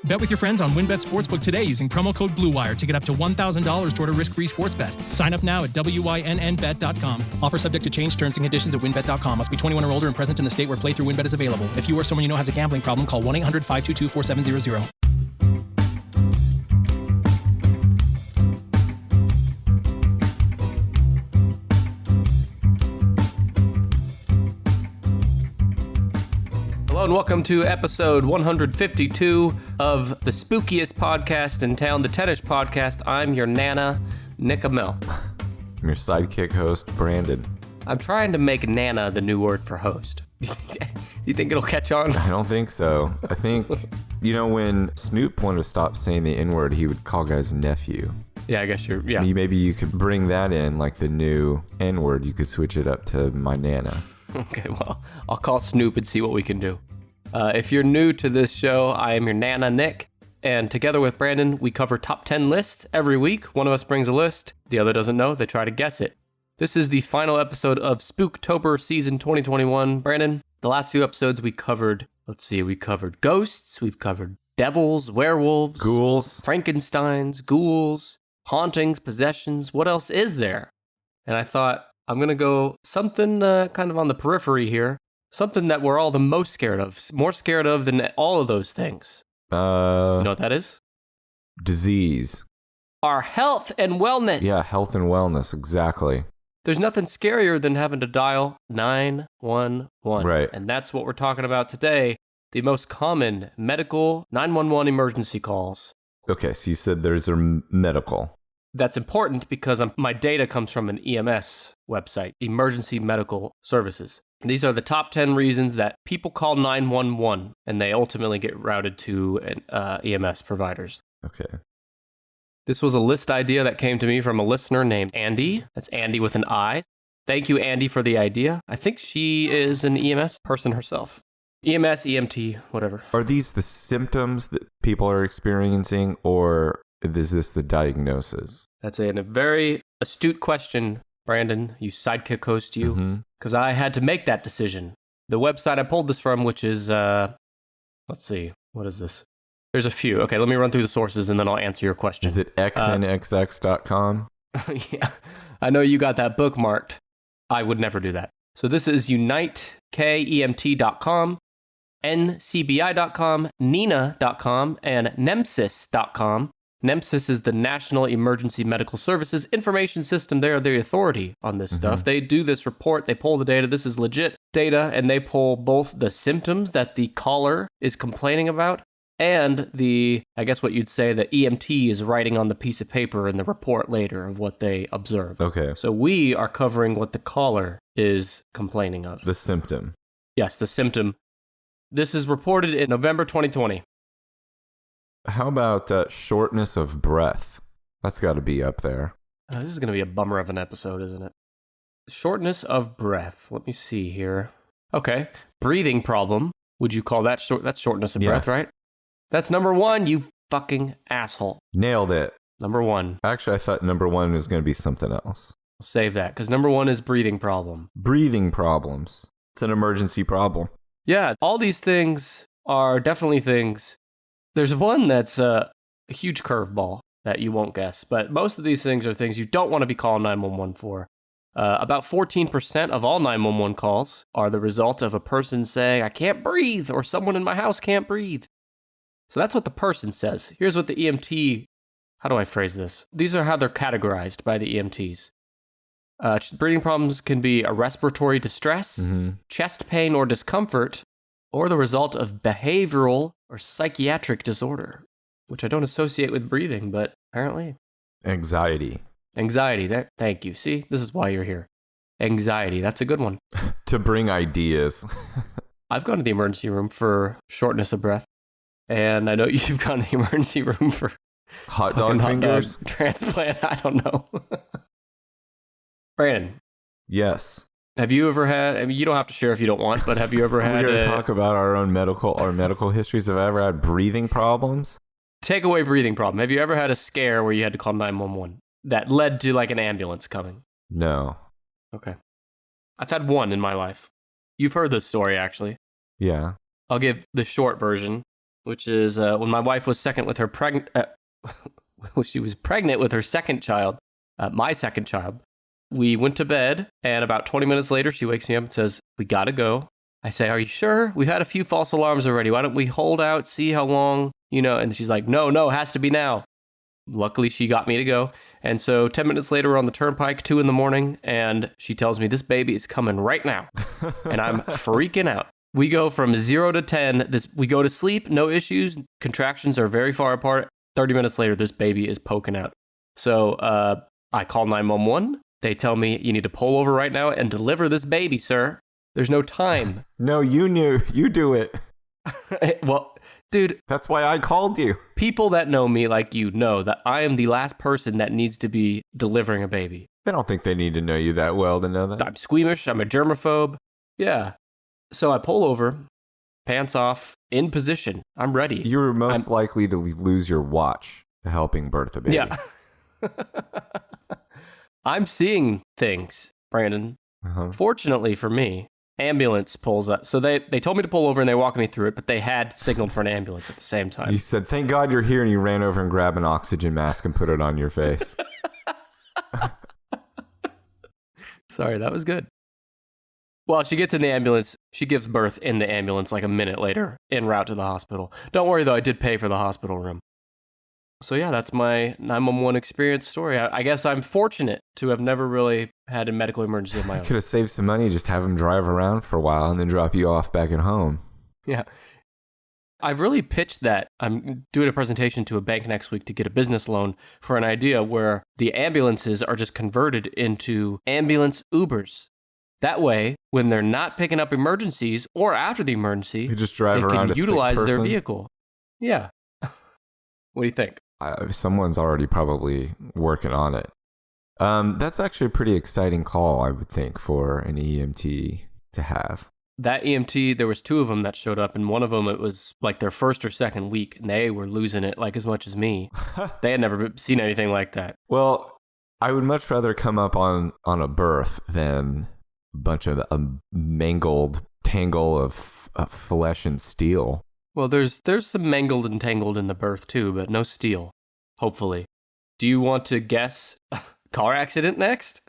Bet with your friends on WynnBET Sportsbook today using promo code BlueWire to get up to $1,000 toward a risk-free sports bet. Sign up now at WYNNBet.com. Offer subject to change, terms and conditions at WynnBET.com. Must be 21 or older and present in the state where playthrough WynnBET is available. If you or someone you know has a gambling problem, call 1-800-522-4700. Hello and welcome to episode 152 of the spookiest podcast in town, the Tennis Podcast. I'm your Nana, Nick Amell. I'm your sidekick host, Brandon. I'm trying to make Nana the new word for host. You think it'll catch on? I don't think so. I think, when Snoop wanted to stop saying the N-word, he would call guys nephew. Yeah, I guess yeah. Maybe you could bring that in, like the new N-word. You could switch it up to my Nana. Okay, well, I'll call Snoop and see what we can do. If you're new to this show, I am your Nana, Nick, and together with Brandon, we cover top 10 lists every week. One of us brings a list, the other doesn't know, they try to guess it. This is the final episode of Spooktober season 2021. Brandon, the last few episodes we covered, we covered ghosts, we've covered devils, werewolves, Ghouls, Frankensteins, ghouls, hauntings, possessions. What else is there? And I thought, I'm going to go something kind of on the periphery here. Something that we're all the most scared of. More scared of than all of those things. You know what that is? Disease. Our health and wellness. Yeah, health and wellness, exactly. There's nothing scarier than having to dial 911. Right. And that's what we're talking about today. The most common medical 911 emergency calls. Okay, so you said there's a medical. That's important because my data comes from an EMS website, Emergency Medical Services. These are the top 10 reasons that people call 911 and they ultimately get routed to EMS providers. Okay. This was a list idea that came to me from a listener named Andy. That's Andy with an I. Thank you, Andy, for the idea. I think she is an EMS person herself. EMS, EMT, whatever. Are these the symptoms that people are experiencing, or is this the diagnosis? That's a very astute question, Brandon. You sidekick host you. Because I had to make that decision. The website I pulled this from, which is, let's see, what is this? There's a few. Okay, let me run through the sources and then I'll answer your question. Is it xnxx.com? Yeah, I know you got that bookmarked. I would never do that. So this is unitekemt.com, ncbi.com, nina.com, and NEMSIS.com. NEMSIS is the National Emergency Medical Services Information System. They are the authority on this stuff. They do this report. They pull the data. This is legit data, and they pull both the symptoms that the caller is complaining about and what you'd say, the EMT is writing on the piece of paper in the report later of what they observed. Okay. So we are covering what the caller is complaining of. The symptom. Yes, the symptom. This is reported in November 2020. How about shortness of breath? That's got to be up there. This is going to be a bummer of an episode, isn't it? Shortness of breath. Let me see here. Okay. Breathing problem. Would you call that that's shortness of breath, right? That's number one, you fucking asshole. Nailed it. Number one. Actually, I thought number one was going to be something else. I'll save that, because number one is breathing problem. Breathing problems. It's an emergency problem. Yeah, all these things are definitely things. There's one that's a huge curveball that you won't guess, but most of these things are things you don't want to be calling 911 for. About 14% of all 911 calls are the result of a person saying, I can't breathe, or someone in my house can't breathe. So that's what the person says. Here's what the EMT, how do I phrase this? These are how they're categorized by the EMTs. Breathing problems can be a respiratory distress, chest pain or discomfort, or the result of behavioral or psychiatric disorder, which I don't associate with breathing, but apparently. Anxiety. Thank you. See, this is why you're here. Anxiety, that's a good one. To bring ideas. I've gone to the emergency room for shortness of breath. And I know you've gone to the emergency room for hot dog fingers? Transplant, I don't know. Brandon. Yes. Have you ever had, you don't have to share if you don't want, but have you ever had... We're going to talk about our medical histories. Have I ever had breathing problems? Take away breathing problem. Have you ever had a scare where you had to call 911 that led to like an ambulance coming? No. Okay. I've had one in my life. You've heard this story, actually. Yeah. I'll give the short version. which is when my wife was she was pregnant with her second child, my second child. We went to bed, and about 20 minutes later, she wakes me up and says, "We gotta go." I say, "Are you sure? We've had a few false alarms already. Why don't we hold out, see how long, And she's like, no, it has to be now. Luckily, she got me to go. And so 10 minutes later, we're on the turnpike, 2 in the morning, and she tells me, this baby is coming right now. And I'm freaking out. We go from 0 to 10. We go to sleep, no issues. Contractions are very far apart. 30 minutes later, this baby is poking out. So I call 911. They tell me, you need to pull over right now and deliver this baby, sir. There's no time. No, you knew. You do it. Well, dude. That's why I called you. People that know me like you know that I am the last person that needs to be delivering a baby. I don't think they need to know you that well to know that. I'm squeamish. I'm a germaphobe. Yeah. So I pull over, pants off, in position. I'm ready. You were most likely to lose your watch helping birth a baby. Yeah. I'm seeing things, Brandon. Uh-huh. Fortunately for me, ambulance pulls up. So they told me to pull over and they walked me through it, but they had signaled for an ambulance at the same time. You said, "Thank God you're here," and you ran over and grabbed an oxygen mask and put it on your face. Sorry, that was good. Well, she gets in the ambulance. She gives birth in the ambulance like a minute later, en route to the hospital. Don't worry, though, I did pay for the hospital room. So yeah, that's my 911 experience story. I guess I'm fortunate to have never really had a medical emergency of my own. You could have saved some money, just have them drive around for a while and then drop you off back at home. Yeah. I've really pitched that. I'm doing a presentation to a bank next week to get a business loan for an idea where the ambulances are just converted into ambulance Ubers. That way, when they're not picking up emergencies or after the emergency, you just drive around can utilize their vehicle. Yeah. What do you think? Someone's already probably working on it. That's actually a pretty exciting call, I would think, for an EMT to have. That EMT, there was 2 of them that showed up, and one of them, it was like their first or second week, and they were losing it like as much as me. They had never seen anything like that. Well, I would much rather come up on a birth than a bunch of mangled tangle of flesh and steel. Well, there's some mangled and tangled in the birth too, but no steel, hopefully. Do you want to guess car accident next?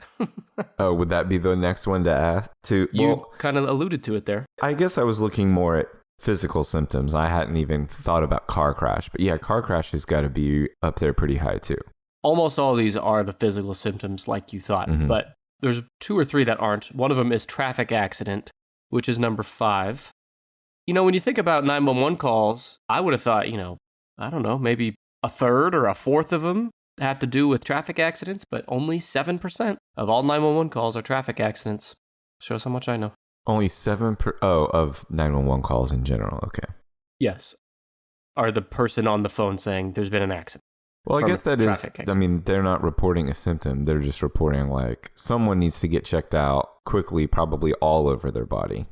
Oh, would that be the next one to ask? You kind of alluded to it there. I guess I was looking more at physical symptoms. I hadn't even thought about car crash. But yeah, car crash has got to be up there pretty high too. Almost all of these are the physical symptoms like you thought, but there's 2 or 3 that aren't. One of them is traffic accident, which is number 5. When you think about 911 calls, I would have thought, I don't know, maybe a third or a fourth of them have to do with traffic accidents, but only 7% of all 911 calls are traffic accidents. Shows how much I know. Only 7% of 911 calls in general. Okay. Yes. Are the person on the phone saying there's been an accident. Well, I guess that is, accident. They're not reporting a symptom. They're just reporting like someone needs to get checked out quickly, probably all over their body.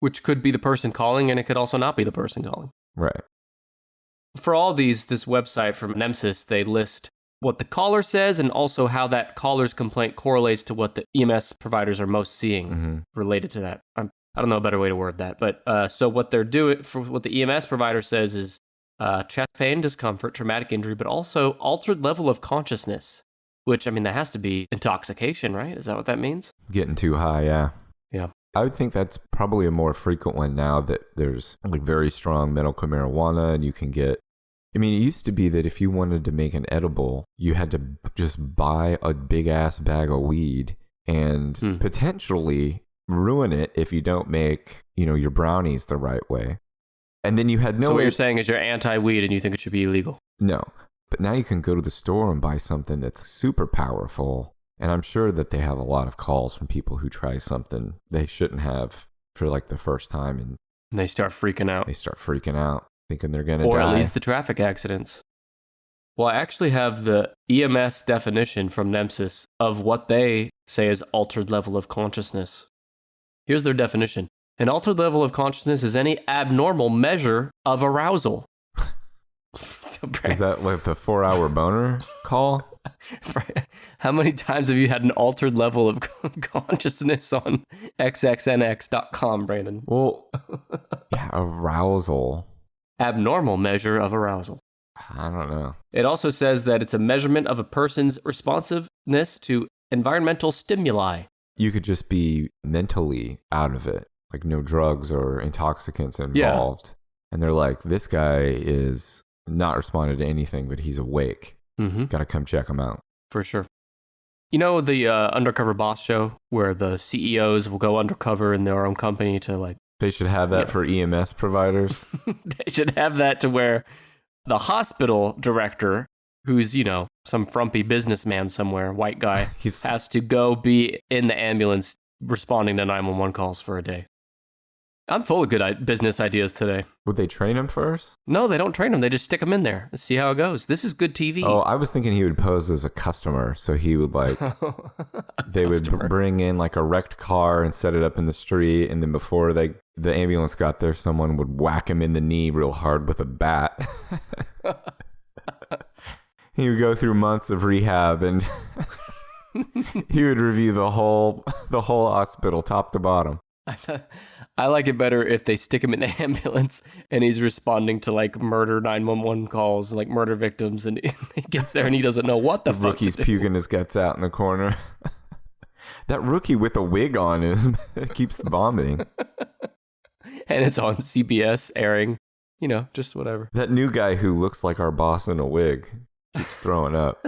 Which could be the person calling, and it could also not be the person calling. Right. For all these, this website from NEMSIS, they list what the caller says and also how that caller's complaint correlates to what the EMS providers are most seeing related to that. I don't know a better way to word that. But so what they're doing, for what the EMS provider says is chest pain, discomfort, traumatic injury, but also altered level of consciousness, which, that has to be intoxication, right? Is that what that means? Getting too high, yeah. Yeah. I would think that's probably a more frequent one now that there's like very strong medical marijuana and you can get, it used to be that if you wanted to make an edible, you had to just buy a big ass bag of weed and potentially ruin it if you don't make, your brownies the right way. And then you had no way. So what you're saying is you're anti-weed and you think it should be illegal? No. But now you can go to the store and buy something that's super powerful. And I'm sure that they have a lot of calls from people who try something they shouldn't have for like the first time. And they start freaking out. Thinking they're going to die. Or at least the traffic accidents. Well, I actually have the EMS definition from NEMSIS of what they say is altered level of consciousness. Here's their definition. An altered level of consciousness is any abnormal measure of arousal. Is that like the 4-hour boner call? How many times have you had an altered level of consciousness on xxnx.com, Brandon? Well, yeah, arousal. abnormal measure of arousal. I don't know. It also says that it's a measurement of a person's responsiveness to environmental stimuli. You could just be mentally out of it, like no drugs or intoxicants involved. And they're like, this guy is not responding to anything, but he's awake. Mm-hmm. Gotta come check him out. For sure. You know the Undercover Boss show where the CEOs will go undercover in their own company to like... They should have that for EMS providers. They should have that to where the hospital director, who's, you know, some frumpy businessman somewhere, white guy, has to go be in the ambulance responding to 911 calls for a day. I'm full of good business ideas today. Would they train him first? No, they don't train him. They just stick him in there and see how it goes. This is good TV. Oh, I was thinking he would pose as a customer. So he would like, they would bring in like a wrecked car and set it up in the street. And then before the ambulance got there, someone would whack him in the knee real hard with a bat. He would go through months of rehab and he would review the whole hospital top to bottom. I like it better if they stick him in the ambulance and he's responding to like murder 911 calls, like murder victims, and he gets there and he doesn't know what the fuck rookie's to do. Puking his guts out in the corner. That rookie with a wig on keeps the vomiting. And it's on CBS airing, you know, just whatever. That new guy who looks like our boss in a wig keeps throwing up.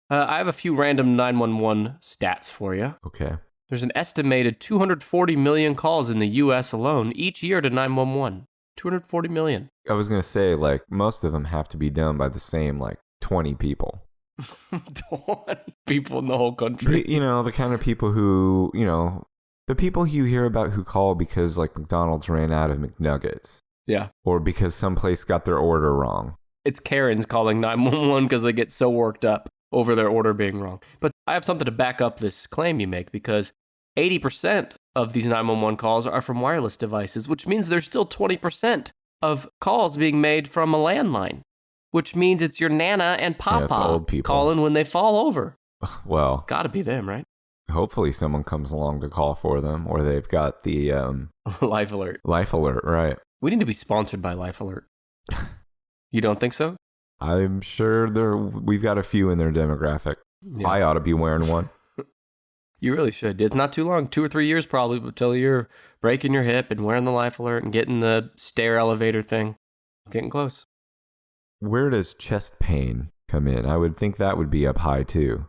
I have a few random 911 stats for you. Okay. There's an estimated 240 million calls in the U.S. alone each year to 911. 240 million. I was going to say, like, most of them have to be done by the same, like, 20 people. 20 people in the whole country. You know, the kind of people who, you know, the people you hear about who call because, like, McDonald's ran out of McNuggets. Yeah. Or because someplace got their order wrong. It's Karens calling 911 because they get so worked up over their order being wrong. But I have something to back up this claim you make, because 80% of these 911 calls are from wireless devices, which means there's still 20% of calls being made from a landline, which means it's your Nana and Papa old people calling when they fall over. Well, gotta be them, right? Hopefully someone comes along to call for them, or they've got the Life Alert. Life Alert, right. We need to be sponsored by Life Alert. You don't think so? I'm sure we've got a few in their demographic. Yeah. I ought to be wearing one. You really should. It's not too long, 2 or 3 years probably, until you're breaking your hip and wearing the Life Alert and getting the stair elevator thing. It's getting close. Where does chest pain come in? I would think that would be up high too,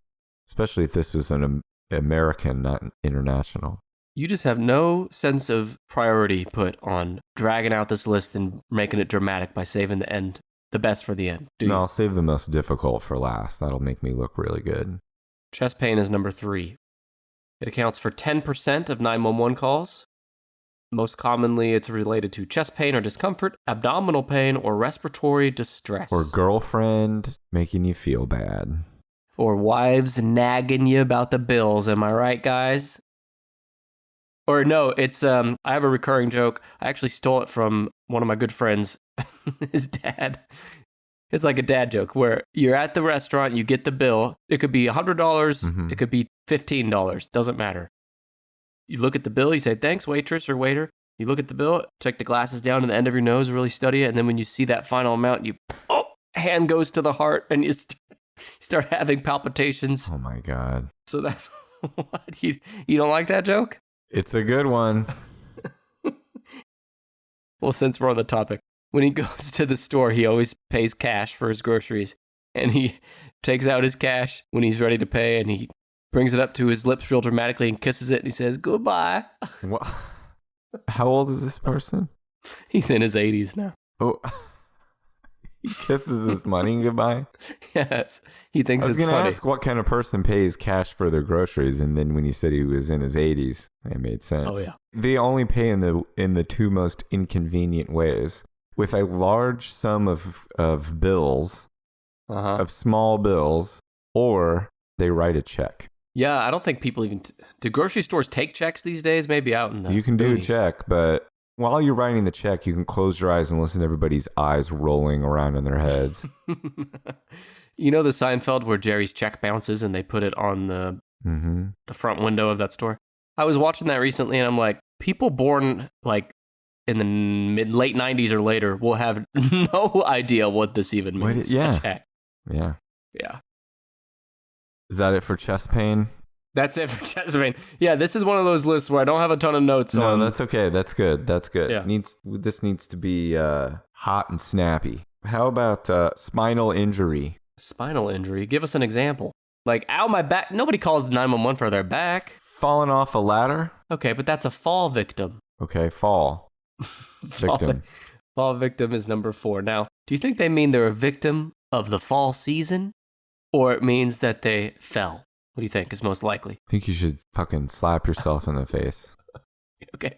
especially if this was an American, not international. You just have no sense of priority put on dragging out this list and making it dramatic by saving the end, the best for the end. No, I'll save the most difficult for last. That'll make me look really good. Chest pain is number 3. It accounts for 10% of 911 calls. Most commonly, it's related to chest pain or discomfort, abdominal pain, or respiratory distress. Or girlfriend making you feel bad. Or wives nagging you about the bills. Am I right, guys? Or no, it's, I have a recurring joke. I actually stole it from one of my good friends, his dad. It's like a dad joke where you're at the restaurant, you get the bill. It could be $100, It could be $15, doesn't matter. You look at the bill, you say, thanks, waitress or waiter. You look at the bill, check the glasses down to the end of your nose, really study it. And then when you see that final amount, hand goes to the heart and you start having palpitations. Oh my God. So that, what? You don't like that joke? It's a good one. Well, since we're on the topic, when he goes to the store, he always pays cash for his groceries. And he takes out his cash when he's ready to pay, and he brings it up to his lips real dramatically and kisses it, and he says, goodbye. What? How old is this person? He's in his 80s now. Oh, he kisses his money goodbye? Yes. He thinks it's funny. I was going to ask what kind of person pays cash for their groceries, and then when you said he was in his 80s, it made sense. Oh, yeah. They only pay in the two most inconvenient ways. With a large sum of bills, of small bills, or they write a check. Yeah, I don't think people even... do grocery stores take checks these days? Maybe out in the You can do boonies. a check, but while you're writing the check, you can close your eyes and listen to everybody's eyes rolling around in their heads. You know the Seinfeld where Jerry's check bounces and they put it on the front window of that store? I was watching that recently and I'm like, people born like in the late 90s or later will have no idea what this even means. Yeah. Yeah. Is that it for chest pain? That's it for chest pain. Yeah, this is one of those lists where I don't have a ton of notes on. No, that's okay. That's good. Yeah. This needs to be hot and snappy. How about spinal injury? Spinal injury? Give us an example. Like, ow, my back. Nobody calls 911 for their back. Falling off a ladder? Okay, but that's a fall victim. Okay, fall. Victim. Fall victim is number 4. Now, do you think they mean they're a victim of the fall season? Or it means that they fell? What do you think is most likely? I think you should fucking slap yourself in the face. Okay.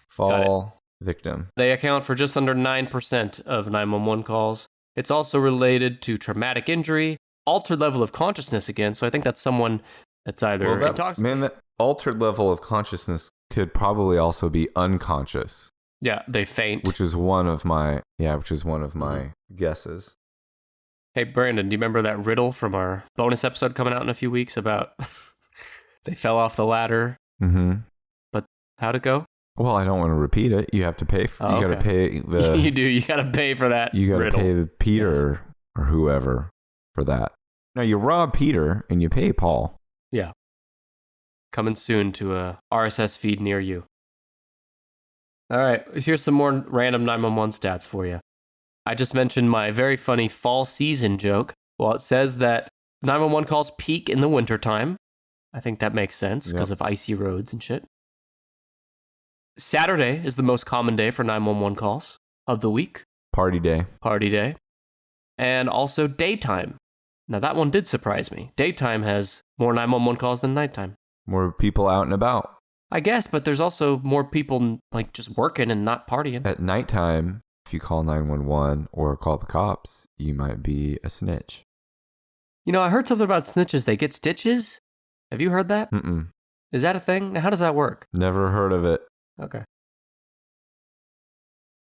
Fall victim. They account for just under 9% of 911 calls. It's also related to traumatic injury, altered level of consciousness again. So I think that's someone that's either intoxicated. That altered level of consciousness could probably also be unconscious. Yeah, they faint. Which is one of my guesses. Hey, Brandon, do you remember that riddle from our bonus episode coming out in a few weeks about they fell off the ladder? Mm-hmm. But how'd it go? Well, I don't want to repeat it. You have to pay. You got to pay the. You do. You got to pay for that. You got to pay Peter yes. or whoever for that. Now you rob Peter and you pay Paul. Yeah. Coming soon to a RSS feed near you. All right, here's some more random 911 stats for you. I just mentioned my very funny fall season joke. Well, it says that 911 calls peak in the wintertime. I think that makes sense because of icy roads and shit. Saturday is the most common day for 911 calls of the week. Party day. And also daytime. Now, that one did surprise me. Daytime has more 911 calls than nighttime. More people out and about. I guess, but there's also more people like just working and not partying. At nighttime, if you call 911 or call the cops, you might be a snitch. You know, I heard something about snitches. They get stitches. Have you heard that? Mm-mm. Is that a thing? Now, how does that work? Never heard of it. Okay.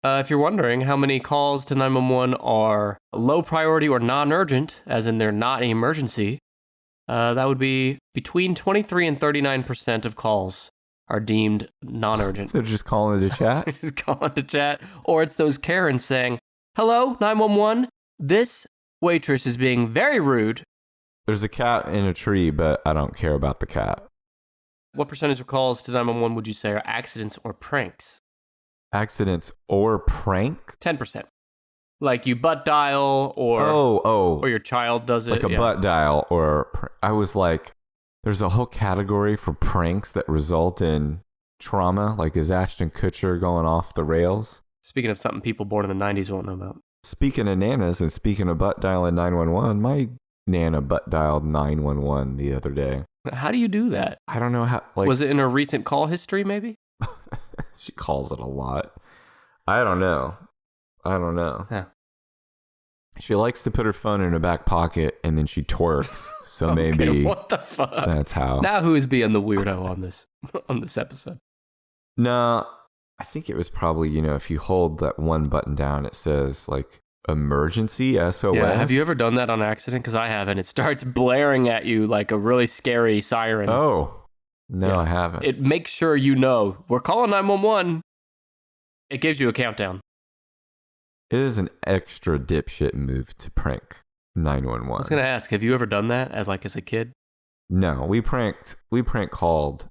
If you're wondering how many calls to 911 are low priority or non-urgent, as in they're not an emergency, that would be between 23 and 39% of calls are deemed non-urgent. They're just calling it a chat? Just calling it a chat. Or it's those Karens saying, hello, 911, this waitress is being very rude. There's a cat in a tree, but I don't care about the cat. What percentage of calls to 911 would you say are accidents or pranks? Accidents or prank? 10%. Like you butt dial or or your child does it. Like a butt dial or I was like, there's a whole category for pranks that result in trauma. Like is Ashton Kutcher going off the rails? Speaking of something people born in the 90s won't know about. Speaking of nanas and speaking of butt dialing 911, my nana butt dialed 911 the other day. How do you do that? I don't know how. Like, was it in her recent call history, maybe? She calls it a lot. I don't know. Yeah. She likes to put her phone in her back pocket and then she twerks. So Okay, maybe what the fuck? That's how. Now who is being the weirdo on this episode? No, I think it was probably, if you hold that one button down, it says like emergency SOS. Yeah, have you ever done that on accident? Because I haven't. It starts blaring at you like a really scary siren. Oh, no, yeah. I haven't. It makes sure you know, we're calling 911. It gives you a countdown. It is an extra dipshit move to prank 911. I was going to ask, have you ever done that as a kid? No, we prank called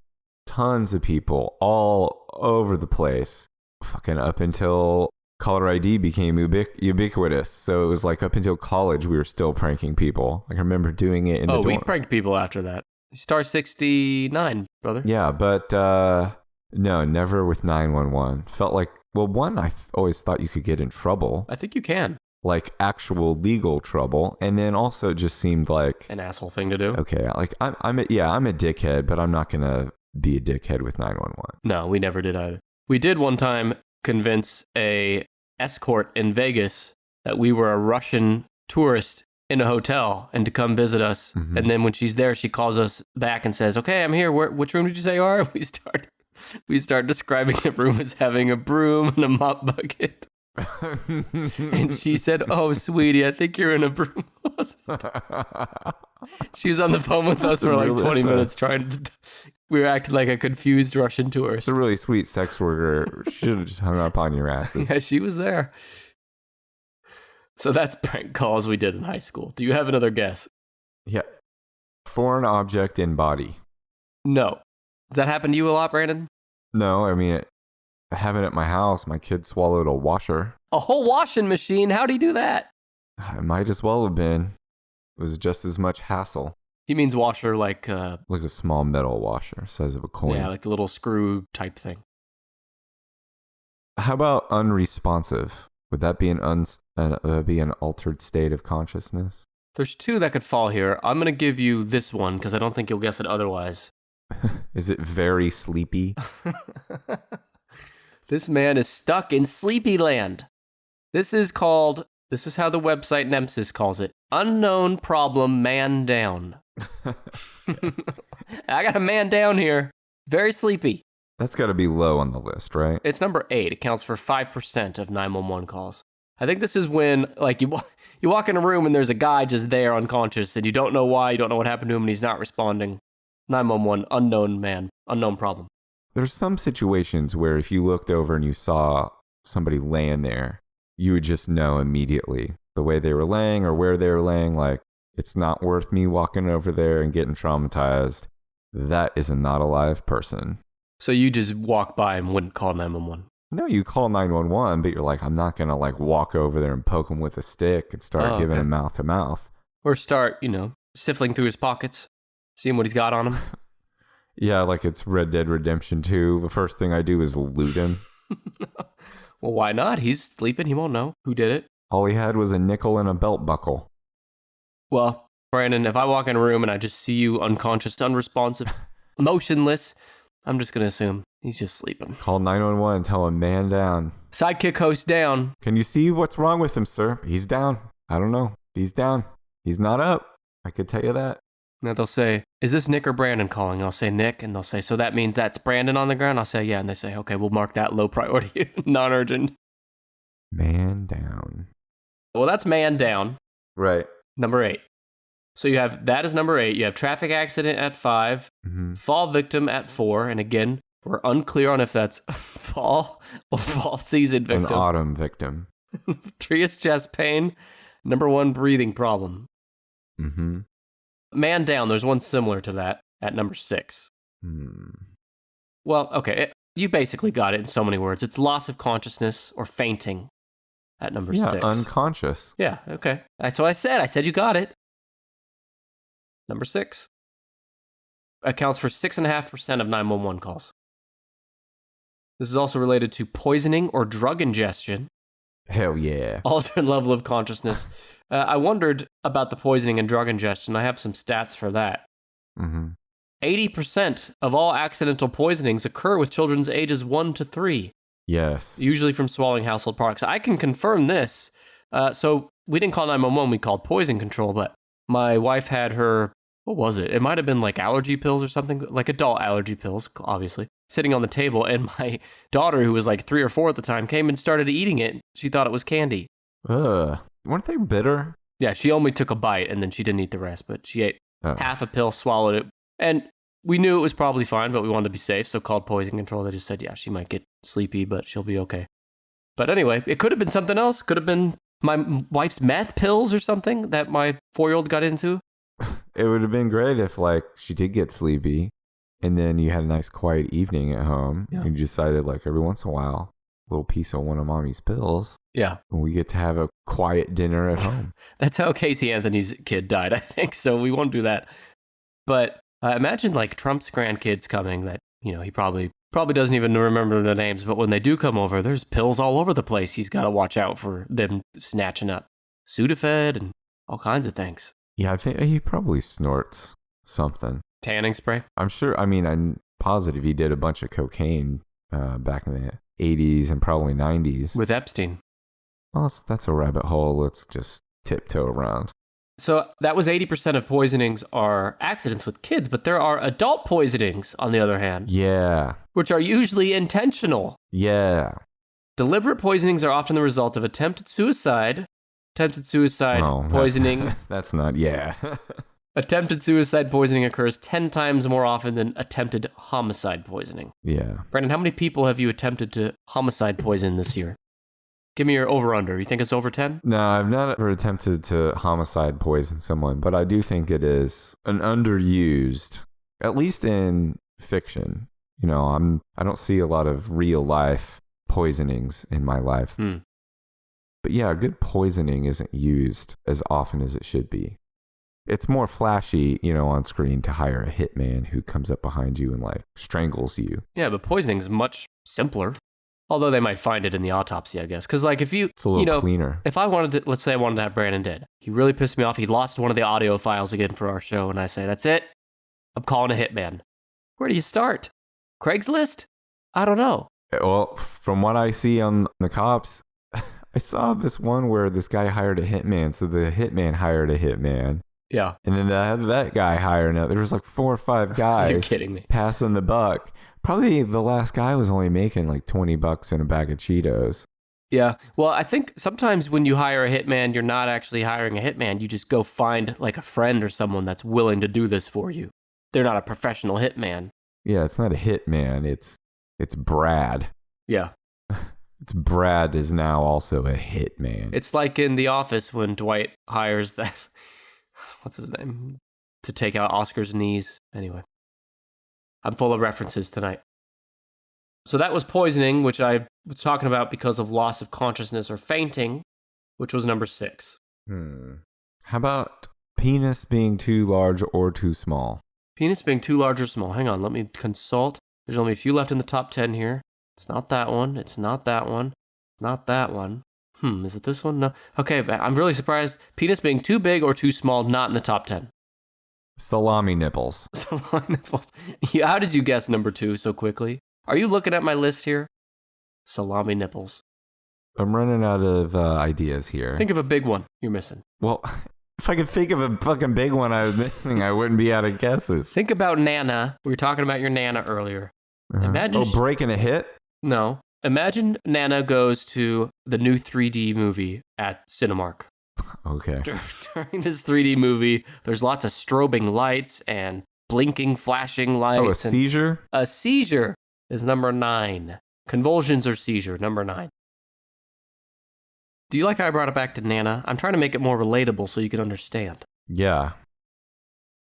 tons of people all over the place. Fucking up until caller ID became ubiquitous. So it was like up until college, we were still pranking people. Like I remember doing it in the dorms. We pranked people after that. Star 69, brother. Yeah, but no, never with 911. Felt like, well, one, I always thought you could get in trouble. I think you can. Like actual legal trouble. And then also it just seemed like an asshole thing to do. Okay, like I'm a dickhead, but I'm not going to be a dickhead with 911. No, we never did either. We did one time convince a escort in Vegas that we were a Russian tourist in a hotel and to come visit us. Mm-hmm. And then when she's there, she calls us back and says, okay, I'm here. Which room did you say you are? We start describing the room as having a broom and a mop bucket. And she said, oh, sweetie, I think you're in a broom closet. She was on the phone with us for like 20 minutes trying to... We were acting like a confused Russian tourist. It's a really sweet sex worker. Should have just hung up on your asses. Yeah, she was there. So that's prank calls we did in high school. Do you have another guess? Yeah. Foreign object in body. No. Does that happen to you a lot, Brandon? No, I mean, I have it at my house. My kid swallowed a washer. A whole washing machine? How'd he do that? It might as well have been. It was just as much hassle. He means washer like... Like a small metal washer, size of a coin. Yeah, like the little screw type thing. How about unresponsive? Would that be an altered state of consciousness? There's two that could fall here. I'm going to give you this one because I don't think you'll guess it otherwise. Is it very sleepy? This man is stuck in Sleepy Land. This is how the website NEMSIS calls it. Unknown problem man down. I got a man down here. Very sleepy. That's got to be low on the list, right? It's number 8. It counts for 5% of 911 calls. I think this is when, like, you walk in a room and there's a guy just there unconscious and you don't know why, you don't know what happened to him, and he's not responding. 911, unknown man, unknown problem. There's some situations where if you looked over and you saw somebody laying there, you would just know immediately the way they were laying or where they were laying, like, it's not worth me walking over there and getting traumatized. That is a not alive person. So you just walk by and wouldn't call 911? No, you call 911, but you're like, I'm not going to like walk over there and poke him with a stick and start giving him mouth to mouth. Or start, sifting through his pockets, seeing what he's got on him. Yeah, like it's Red Dead Redemption 2. The first thing I do is loot him. Well, why not? He's sleeping. He won't know who did it. All he had was a nickel and a belt buckle. Well, Brandon, if I walk in a room and I just see you unconscious, unresponsive, motionless, I'm just going to assume he's just sleeping. Call 911 and tell him, man down. Sidekick host down. Can you see what's wrong with him, sir? He's down. I don't know. He's down. He's not up. I could tell you that. Now they'll say, is this Nick or Brandon calling? I'll say Nick, and they'll say, so that means that's Brandon on the ground? I'll say, yeah, and they say, okay, we'll mark that low priority, non-urgent. Man down. Well, that's man down. Right. Number 8. So that is number 8. You have traffic accident at 5, fall victim at 4, and again, we're unclear on if that's fall or fall season victim. An autumn victim. 3 is chest pain. Number 1, breathing problem. Mm-hmm. Man down, there's one similar to that at number 6. Well, okay, you basically got it in so many words. It's loss of consciousness or fainting at number 6. Yeah, unconscious. Yeah, okay. That's what I said. I said you got it. Number 6 accounts for 6.5% of 911 calls. This is also related to poisoning or drug ingestion. Hell yeah. Altered level of consciousness. I wondered about the poisoning and drug ingestion. I have some stats for that. 80% of all accidental poisonings occur with children's ages 1 to 3. Yes. Usually from swallowing household products. I can confirm this. So we didn't call 911, we called poison control, but my wife had her, what was it? It might have been like allergy pills or something, like adult allergy pills, obviously, sitting on the table. And my daughter, who was like 3 or 4 at the time, came and started eating it. She thought it was candy. Weren't they bitter? Yeah, she only took a bite and then she didn't eat the rest, but she ate half a pill, swallowed it. And we knew it was probably fine, but we wanted to be safe, so called poison control. They just said, yeah, she might get sleepy, but she'll be okay. But anyway, it could have been something else. Could have been my wife's meth pills or something that my 4-year-old got into. It would have been great if, like, she did get sleepy and then you had a nice quiet evening at home. Yeah. And you decided, like, every once in a while, a little piece of one of mommy's pills. Yeah. And we get to have a quiet dinner at home. That's how Casey Anthony's kid died, I think. So we won't do that. But imagine, like, Trump's grandkids coming that, he probably doesn't even remember the names. But when they do come over, there's pills all over the place. He's got to watch out for them snatching up Sudafed and all kinds of things. Yeah, I think he probably snorts something. Tanning spray? I'm sure. I mean, I'm positive he did a bunch of cocaine back in the 80s and probably 90s. With Epstein. Well, that's a rabbit hole. Let's just tiptoe around. So that was 80% of poisonings are accidents with kids, but there are adult poisonings, on the other hand. Yeah. Which are usually intentional. Yeah. Deliberate poisonings are often the result of attempted suicide, poisoning. That's not, yeah. Attempted suicide poisoning occurs 10 times more often than attempted homicide poisoning. Yeah. Brandon, how many people have you attempted to homicide poison this year? Give me your over-under. You think it's over 10? No, I've not ever attempted to homicide poison someone, but I do think it is an underused, at least in fiction. You know, I don't see a lot of real life poisonings in my life. But yeah, good poisoning isn't used as often as it should be. It's more flashy, you know, on screen to hire a hitman who comes up behind you and like strangles you. Yeah, but poisoning's much simpler. Although they might find it in the autopsy, I guess. Because like if It's a little cleaner. If I wanted to, let's say I wanted to have Brandon dead. He really pissed me off. He lost one of the audio files again for our show. And I say, that's it. I'm calling a hitman. Where do you start? Craigslist? I don't know. Well, from what I see on the cops, I saw this one where this guy hired a hitman. So the hitman hired a hitman. Yeah. And then that guy hired another. There was like 4 or 5 guys. You're kidding me. Passing the buck. Probably the last guy was only making like $20 in a bag of Cheetos. Yeah. Well, I think sometimes when you hire a hitman, you're not actually hiring a hitman. You just go find like a friend or someone that's willing to do this for you. They're not a professional hitman. Yeah, it's not a hitman. It's Brad. Yeah. It's Brad is now also a hitman. It's like in The Office when Dwight hires that, what's his name, to take out Oscar's knees. Anyway, I'm full of references tonight. So that was poisoning, which I was talking about because of loss of consciousness or fainting, which was number 6. How about penis being too large or too small? Penis being too large or small. Hang on, let me consult. There's only a few left in the top 10 here. It's not that one. It's not that one. Not that one. Is it this one? No. Okay, but I'm really surprised. Penis being too big or too small, not in the top 10. Salami nipples. Salami nipples. How did you guess number 2 so quickly? Are you looking at my list here? Salami nipples. I'm running out of ideas here. Think of a big one you're missing. Well, if I could think of a fucking big one I was missing, I wouldn't be out of guesses. Think about Nana. We were talking about your Nana earlier. Imagine breaking a hit? No. Imagine Nana goes to the new 3D movie at Cinemark. Okay. During this 3D movie, there's lots of strobing lights and blinking, flashing lights. Oh, a seizure? A seizure is number 9. Convulsions or seizure, number 9. Do you like how I brought it back to Nana? I'm trying to make it more relatable so you can understand. Yeah.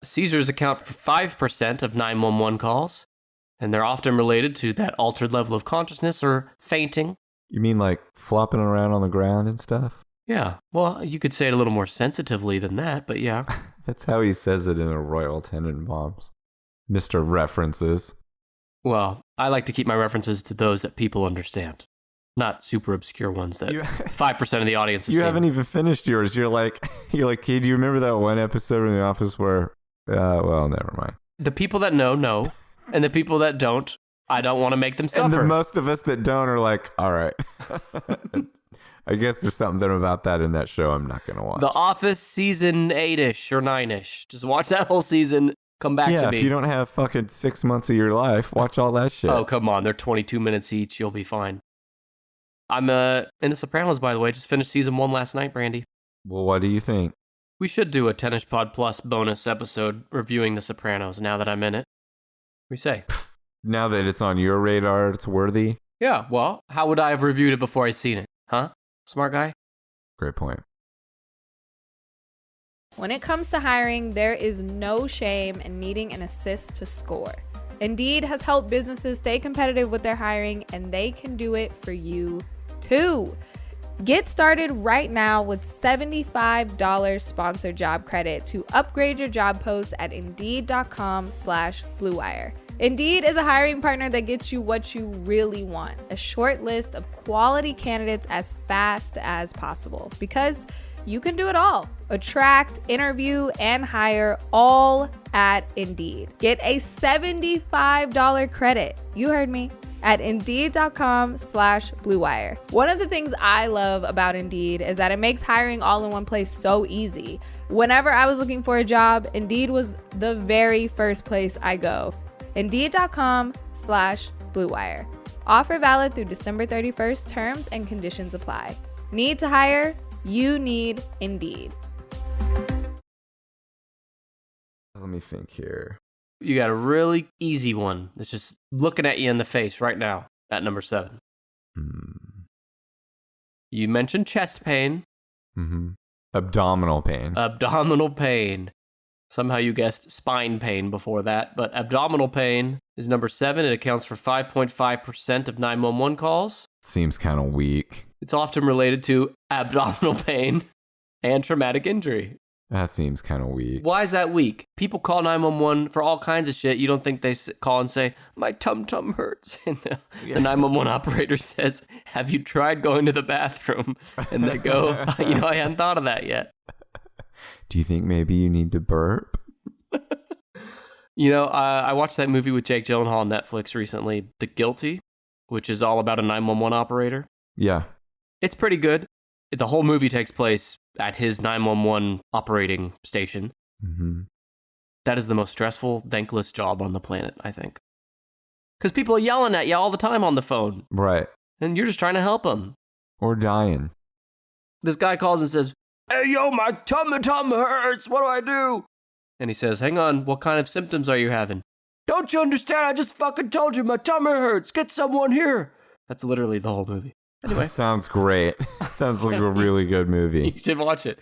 Seizures account for 5% of 911 calls, and they're often related to that altered level of consciousness or fainting. You mean like flopping around on the ground and stuff? Yeah. Well, you could say it a little more sensitively than that, but yeah. That's how he says it in a Royal Tenenbaums. Mr. References. Well, I like to keep my references to those that people understand. Not super obscure ones that 5% of the audience has You seen. haven't even finished yours. You're like, kid, do you remember that one episode in The Office where, well, never mind. The people that know, and the people that don't, I don't want to make them suffer. And the most of us that don't are like, all right. I guess there's something about that in that show I'm not going to watch. The Office season 8-ish or 9-ish. Just watch that whole season. Come back to me. Yeah, if you don't have fucking 6 months of your life, watch all that shit. Oh, come on. They're 22 minutes each. You'll be fine. I'm in The Sopranos, by the way. Just finished season 1 last night, Brandy. Well, what do you think? We should do a Tennis Pod Plus bonus episode reviewing The Sopranos now that I'm in it. We say. Now that it's on your radar, it's worthy? Yeah, well, how would I have reviewed it before I seen it? Huh? Smart guy? Great point. When it comes to hiring, there is no shame in needing an assist to score. Indeed has helped businesses stay competitive with their hiring, and they can do it for you too. Get started right now with $75 sponsored job credit to upgrade your job post at Indeed.com/BlueWire. Indeed is a hiring partner that gets you what you really want, a short list of quality candidates as fast as possible, because you can do it all. Attract, interview, and hire all at Indeed. Get a $75 credit. You heard me. At Indeed.com/BlueWire. One of the things I love about Indeed is that it makes hiring all in one place so easy. Whenever I was looking for a job, Indeed was the very first place I go. Indeed.com/BlueWire. Offer valid through December 31st. Terms and conditions apply. Need to hire? You need Indeed. Let me think here. You got a really easy one that's just looking at you in the face right now at number 7. You mentioned chest pain. Mm-hmm. Abdominal pain. Abdominal pain. Somehow you guessed spine pain before that, but abdominal pain is number 7. It accounts for 5.5% of 911 calls. Seems kind of weak. It's often related to abdominal pain and traumatic injury. That seems kind of weak. Why is that weak? People call 911 for all kinds of shit. You don't think they call and say, my tum-tum hurts? And the 911 operator says, have you tried going to the bathroom? And they go, I hadn't thought of that yet. Do you think maybe you need to burp? I watched that movie with Jake Gyllenhaal on Netflix recently, The Guilty, which is all about a 911 operator. Yeah. It's pretty good. The whole movie takes place at his 911 operating station. Mm-hmm. That is the most stressful, thankless job on the planet, I think. Because people are yelling at you all the time on the phone. Right. And you're just trying to help them. Or dying. This guy calls and says, hey, yo, my tum hurts. What do I do? And he says, hang on, what kind of symptoms are you having? Don't you understand? I just fucking told you my tummy hurts. Get someone here. That's literally the whole movie. Anyway. Sounds great. Sounds like a really good movie. You should watch it.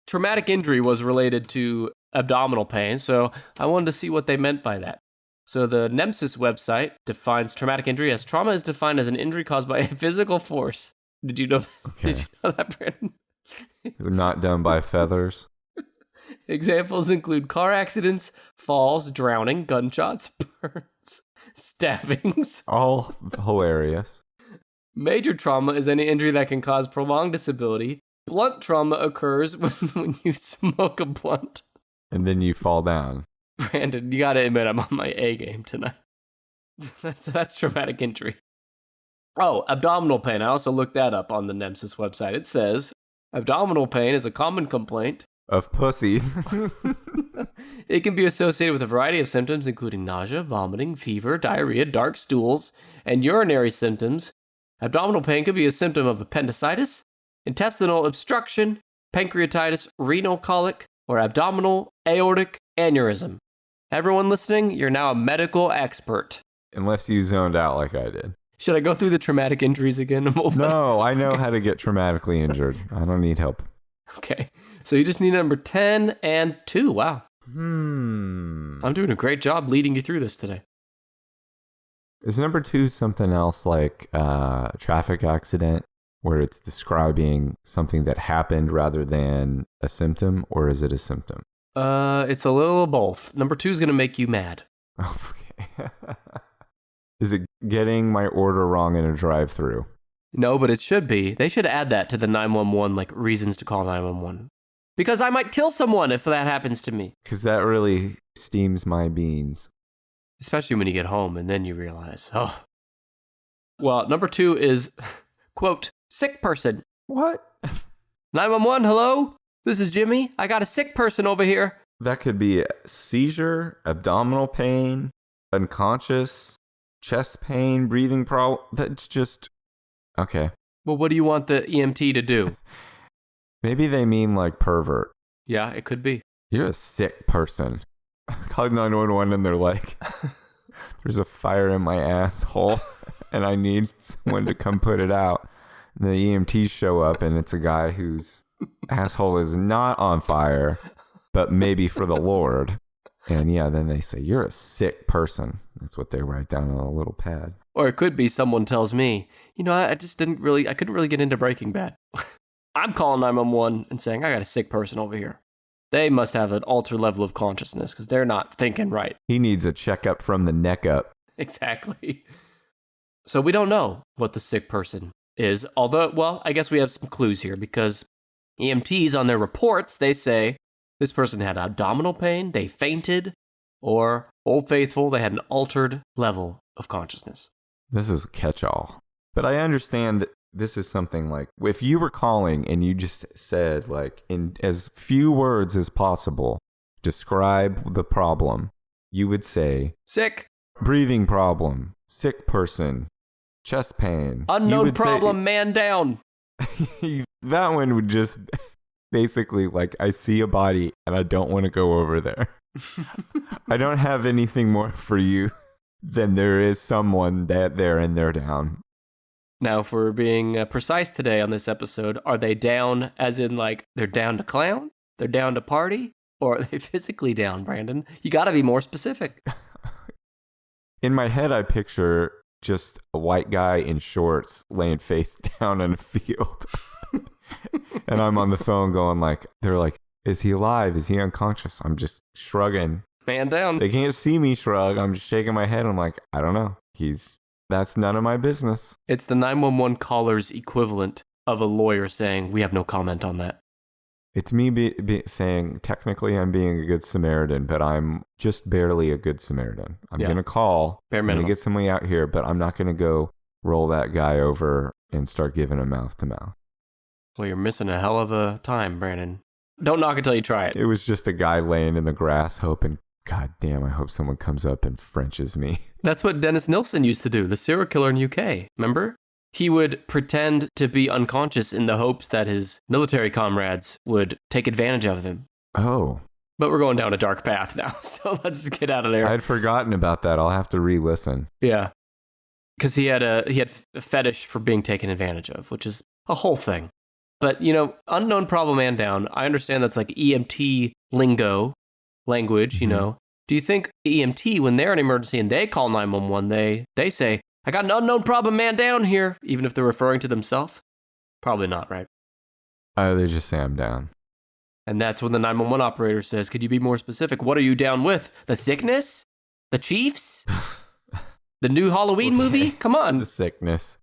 Traumatic injury was related to abdominal pain, so I wanted to see what they meant by that. So the NEMSIS website defines traumatic injury as trauma is defined as an injury caused by a physical force. Did you know that, Brandon? Not done by feathers. Examples include car accidents, falls, drowning, gunshots, burns, stabbings. All hilarious. Major trauma is any injury that can cause prolonged disability. Blunt trauma occurs when you smoke a blunt. And then you fall down. Brandon, you gotta admit I'm on my A game tonight. That's traumatic injury. Oh, abdominal pain. I also looked that up on the NEMSIS website. It says, abdominal pain is a common complaint of pussies. It can be associated with a variety of symptoms, including nausea, vomiting, fever, diarrhea, dark stools, and urinary symptoms. Abdominal pain could be a symptom of appendicitis, intestinal obstruction, pancreatitis, renal colic, or abdominal aortic aneurysm. Everyone listening, you're now a medical expert. Unless you zoned out like I did. Should I go through the traumatic injuries again? No, I know how to get traumatically injured. I don't need help. Okay, so you just need number 10 and 2. Wow. I'm doing a great job leading you through this today. Is number 2 something else like a traffic accident where it's describing something that happened rather than a symptom, or is it a symptom? It's a little of both. Number 2 is going to make you mad. Okay. Is it getting my order wrong in a drive-thru? No, but it should be. They should add that to the 911, like reasons to call 911. Because I might kill someone if that happens to me. Because that really steams my beans. Especially when you get home and then you realize, oh. Well, number 2 is, quote, sick person. What? 911, hello? This is Jimmy. I got a sick person over here. That could be a seizure, abdominal pain, unconscious, chest pain, breathing problem. That's just... Okay. Well, what do you want the EMT to do? Maybe they mean like pervert. Yeah, it could be. You're a sick person. Call 911 and they're like, there's a fire in my asshole and I need someone to come put it out. And the EMTs show up and it's a guy whose asshole is not on fire, but maybe for the Lord. And yeah, then they say, you're a sick person. That's what they write down on a little pad. Or it could be someone tells me, I couldn't really get into Breaking Bad. I'm calling 911 and saying, I got a sick person over here. They must have an altered level of consciousness because they're not thinking right. He needs a checkup from the neck up. Exactly. So we don't know what the sick person is. Although, well, I guess we have some clues here because EMTs on their reports, they say this person had abdominal pain, they fainted, or Old Faithful, they had an altered level of consciousness. This is a catch-all. But I understand that this is something like, if you were calling and you just said, like, in as few words as possible, describe the problem, you would say, sick, breathing problem, sick person, chest pain. Unknown problem, man down. That one would just basically like I see a body and I don't want to go over there. I don't have anything more for you than there is someone that there and they're down. Now, if we're being precise today on this episode, are they down as in like they're down to clown? They're down to party? Or are they physically down, Brandon? You got to be more specific. In my head, I picture just a white guy in shorts laying face down in a field. And I'm on the phone going like, they're like, is he alive? Is he unconscious? I'm just shrugging. Man down. They can't see me shrug. I'm just shaking my head. I'm like, I don't know. That's none of my business. It's the 911 caller's equivalent of a lawyer saying, we have no comment on that. It's me saying, technically, I'm being a good Samaritan, but I'm just barely a good Samaritan. I'm going to call. Bare I'm minimum. going to get somebody out here, but I'm not going to go roll that guy over and start giving him mouth to mouth. Well, you're missing a hell of a time, Brandon. Don't knock until you try it. It was just a guy laying in the grass hoping, God damn, I hope someone comes up and Frenches me. That's what Dennis Nilsen used to do, the serial killer in UK. Remember? He would pretend to be unconscious in the hopes that his military comrades would take advantage of him. Oh. But we're going down a dark path now, so let's get out of there. I'd forgotten about that. I'll have to re-listen. Yeah. Because he had a fetish for being taken advantage of, which is a whole thing. But, unknown problem man down, I understand that's like EMT lingo, language, Do you think EMT, when they're in an emergency and they call 911, they say, I got an unknown problem man down here, even if they're referring to themselves? Probably not, right? They just say I'm down. And that's when the 911 operator says, could you be more specific? What are you down with? The sickness? The Chiefs? The new Halloween movie? Come on. The sickness.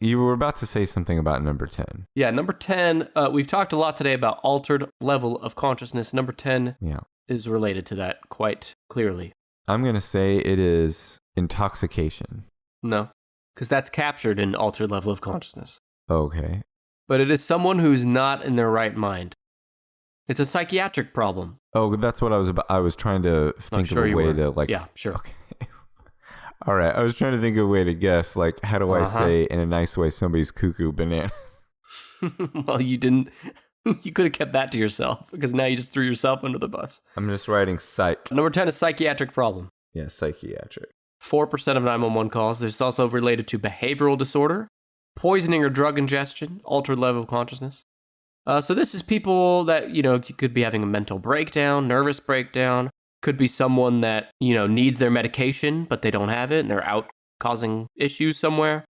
You were about to say something about number 10. Yeah, number 10, we've talked a lot today about altered level of consciousness. Number 10 is related to that quite clearly. I'm going to say it is intoxication. No, because that's captured in altered level of consciousness. Okay. But it is someone who's not in their right mind. It's a psychiatric problem. Oh, that's what I was trying to think of a way to like. Yeah, sure. Okay. All right. I was trying to think of a way to guess, like, how do I say in a nice way somebody's cuckoo bananas? Well, you didn't. You could have kept that to yourself because now you just threw yourself under the bus. I'm just writing psych. Number 10 is psychiatric problem. Yeah, psychiatric. 4% of 911 calls. This is also related to behavioral disorder, poisoning or drug ingestion, altered level of consciousness. So this is people that, you could be having a mental breakdown, nervous breakdown. Could be someone that, needs their medication, but they don't have it and they're out causing issues somewhere.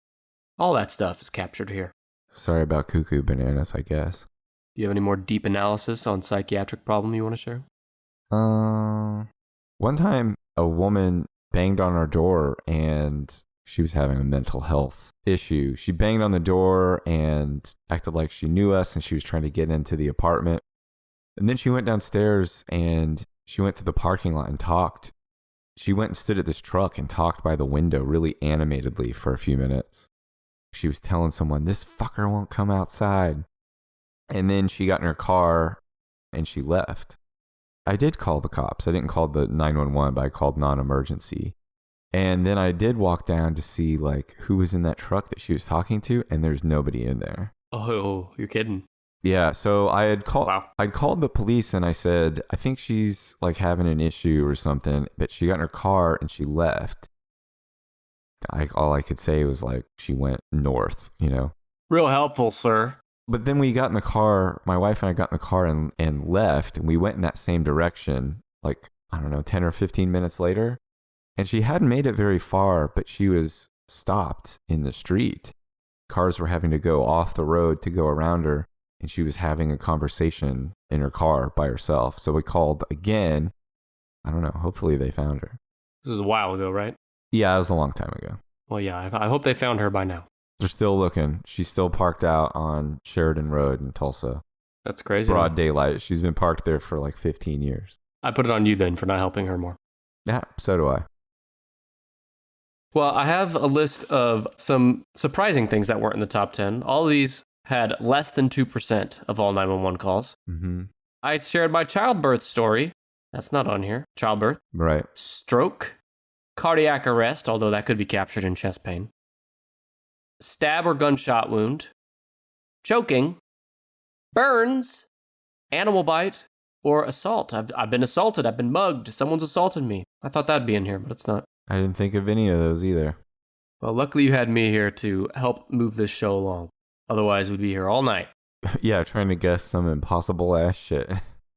All that stuff is captured here. Sorry about cuckoo bananas, I guess. Do you have any more deep analysis on psychiatric problem you want to share? One time a woman banged on our door and she was having a mental health issue. She banged on the door and acted like she knew us and she was trying to get into the apartment. And then she went downstairs and she went to the parking lot and talked. She went and stood at this truck and talked by the window really animatedly for a few minutes. She was telling someone, this fucker won't come outside. And then she got in her car and she left. I did call the cops. I didn't call the 911, but I called non-emergency. And then I did walk down to see like who was in that truck that she was talking to, and there's nobody in there. Oh, you're kidding. Yeah, so I'd Wow. called the police and I said, I think she's like having an issue or something, but she got in her car and she left. All I could say was like she went north, Real helpful, sir. But then we got in the car, my wife and I got in the car and left, and we went in that same direction, like, I don't know, 10 or 15 minutes later. And she hadn't made it very far, but she was stopped in the street. Cars were having to go off the road to go around her, and she was having a conversation in her car by herself. So we called again. I don't know, hopefully they found her. This was a while ago, right? Yeah, it was a long time ago. Well, yeah, I hope they found her by now. They're still looking. She's still parked out on Sheridan Road in Tulsa. That's crazy. Broad daylight. She's been parked there for like 15 years. I put it on you then for not helping her more. Yeah, so do I. Well, I have a list of some surprising things that weren't in the top 10. All of these had less than 2% of all 911 calls. Mm-hmm. I shared my childbirth story. That's not on here. Childbirth. Right. Stroke. Cardiac arrest, although that could be captured in chest pain. Stab or gunshot wound. Choking. burns, animal bite, or assault. I've been assaulted. I've been mugged. Someone's assaulted me. I thought that'd be in here, but it's not. I didn't think of any of those either. Well, luckily you had me here to help move this show along. Otherwise, we'd be here all night. Yeah, trying to guess some impossible ass shit.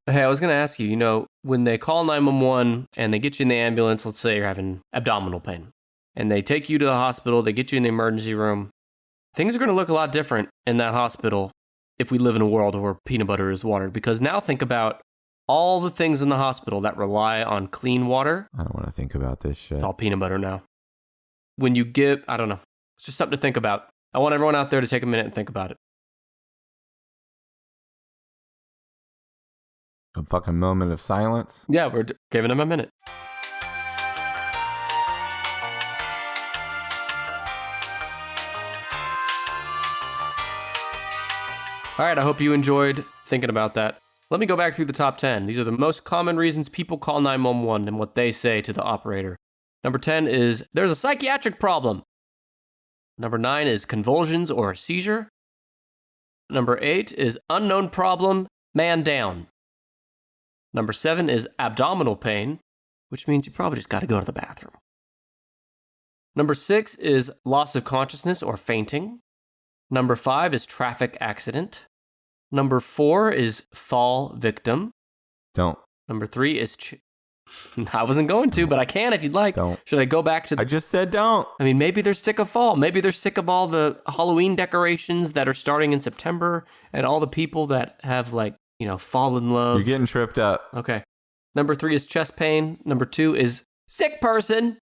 Hey, I was going to ask you, when they call 911 and they get you in the ambulance, let's say you're having abdominal pain, and they take you to the hospital, they get you in the emergency room, things are going to look a lot different in that hospital if we live in a world where peanut butter is water. Because now think about all the things in the hospital that rely on clean water. I don't want to think about this shit. It's all peanut butter now. When you I don't know. It's just something to think about. I want everyone out there to take a minute and think about it. A fucking moment of silence. Yeah, we're giving them a minute. All right, I hope you enjoyed thinking about that. Let me go back through the top 10. These are the most common reasons people call 911 and what they say to the operator. Number 10 is, there's a psychiatric problem. Number 9 is convulsions or a seizure. Number 8 is unknown problem, man down. Number 7 is abdominal pain, which means you probably just got to go to the bathroom. Number 6 is loss of consciousness or fainting. Number 5 is traffic accident. Number 4 is fall victim. Don't. Number 3 is... I wasn't going to, but I can if you'd like. Don't. Should I go back to... I just said don't. I mean, maybe they're sick of fall. Maybe they're sick of all the Halloween decorations that are starting in September and all the people that have, fall in love. You're getting tripped up. Okay. Number 3 is chest pain. Number 2 is sick person.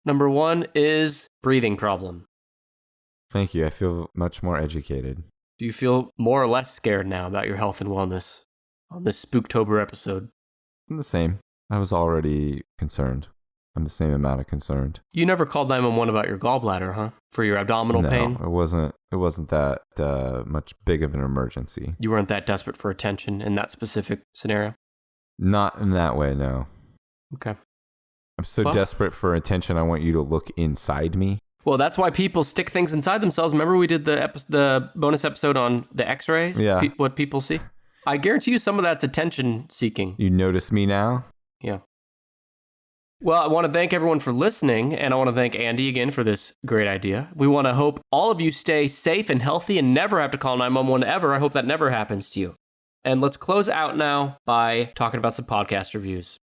Number 1 is breathing problem. Thank you. I feel much more educated. Do you feel more or less scared now about your health and wellness on this Spooktober episode? I'm the same. I was already concerned. I'm the same amount of concerned. You never called 911 about your gallbladder, huh? For your abdominal pain? No, it wasn't that much big of an emergency. You weren't that desperate for attention in that specific scenario? Not in that way, no. Okay. I'm so desperate for attention, I want you to look inside me. Well, that's why people stick things inside themselves. Remember we did the bonus episode on the x-rays? Yeah. What people see? I guarantee you some of that's attention seeking. You notice me now? Yeah. Well, I want to thank everyone for listening, and I want to thank Andy again for this great idea. We want to hope all of you stay safe and healthy and never have to call 911 ever. I hope that never happens to you. And let's close out now by talking about some podcast reviews,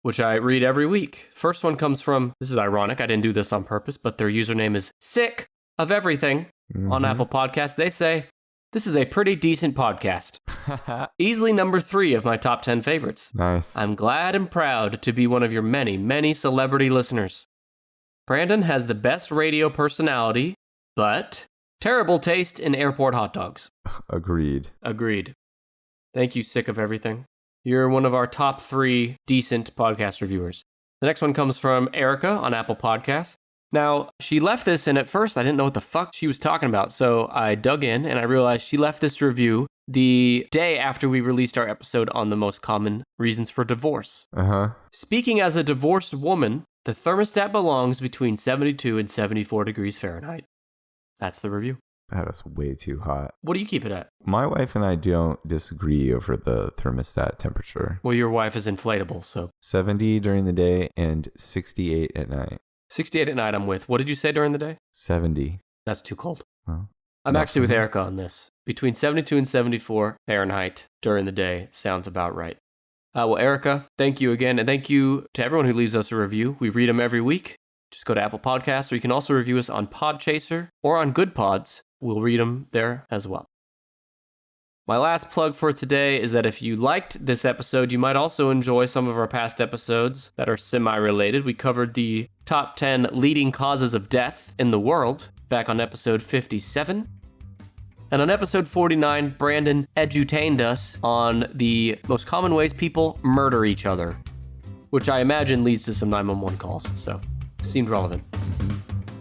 which I read every week. First one comes from, this is ironic, I didn't do this on purpose, but their username is Sick of Everything on Apple Podcasts. They say, this is a pretty decent podcast. Easily number 3 of my top 10 favorites. Nice. I'm glad and proud to be one of your many, many celebrity listeners. Brandon has the best radio personality, but terrible taste in airport hot dogs. Agreed. Thank you, Sick of Everything. You're one of our top 3 decent podcast reviewers. The next one comes from Erica on Apple Podcasts. Now, she left this, and at first I didn't know what the fuck she was talking about, so I dug in, and I realized she left this review the day after we released our episode on the most common reasons for divorce. Speaking as a divorced woman, the thermostat belongs between 72 and 74 degrees Fahrenheit. That's the review. That is way too hot. What do you keep it at? My wife and I don't disagree over the thermostat temperature. Well, your wife is inflatable, so... 70 during the day and 68 at night. 68 at night I'm with. What did you say during the day? 70. That's too cold. Oh, I'm actually with Erica on this. Between 72 and 74 Fahrenheit during the day sounds about right. Well, Erica, thank you again. And thank you to everyone who leaves us a review. We read them every week. Just go to Apple Podcasts, or you can also review us on Podchaser or on Good Pods. We'll read them there as well. My last plug for today is that if you liked this episode, you might also enjoy some of our past episodes that are semi-related. We covered the top 10 leading causes of death in the world back on episode 57. And on episode 49, Brandon edutained us on the most common ways people murder each other, which I imagine leads to some 911 calls, so it seemed relevant.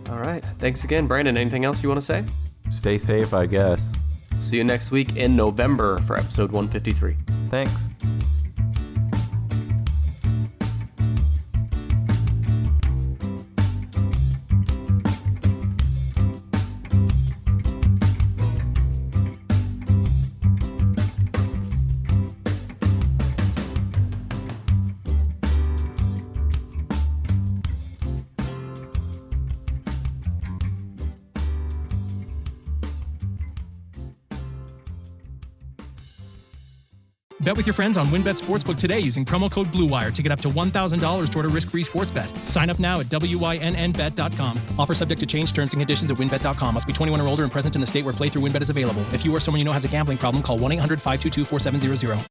All right, thanks again. Brandon, anything else you want to say? Stay safe, I guess. See you next week in November for episode 153. Thanks. Bet with your friends on WynnBET Sportsbook today using promo code BlueWire to get up to $1,000 toward a risk-free sports bet. Sign up now at WYNNBet.com. Offer subject to change, terms and conditions at WynnBET.com. Must be 21 or older and present in the state where playthrough WynnBET is available. If you or someone you know has a gambling problem, call 1-800-522-4700.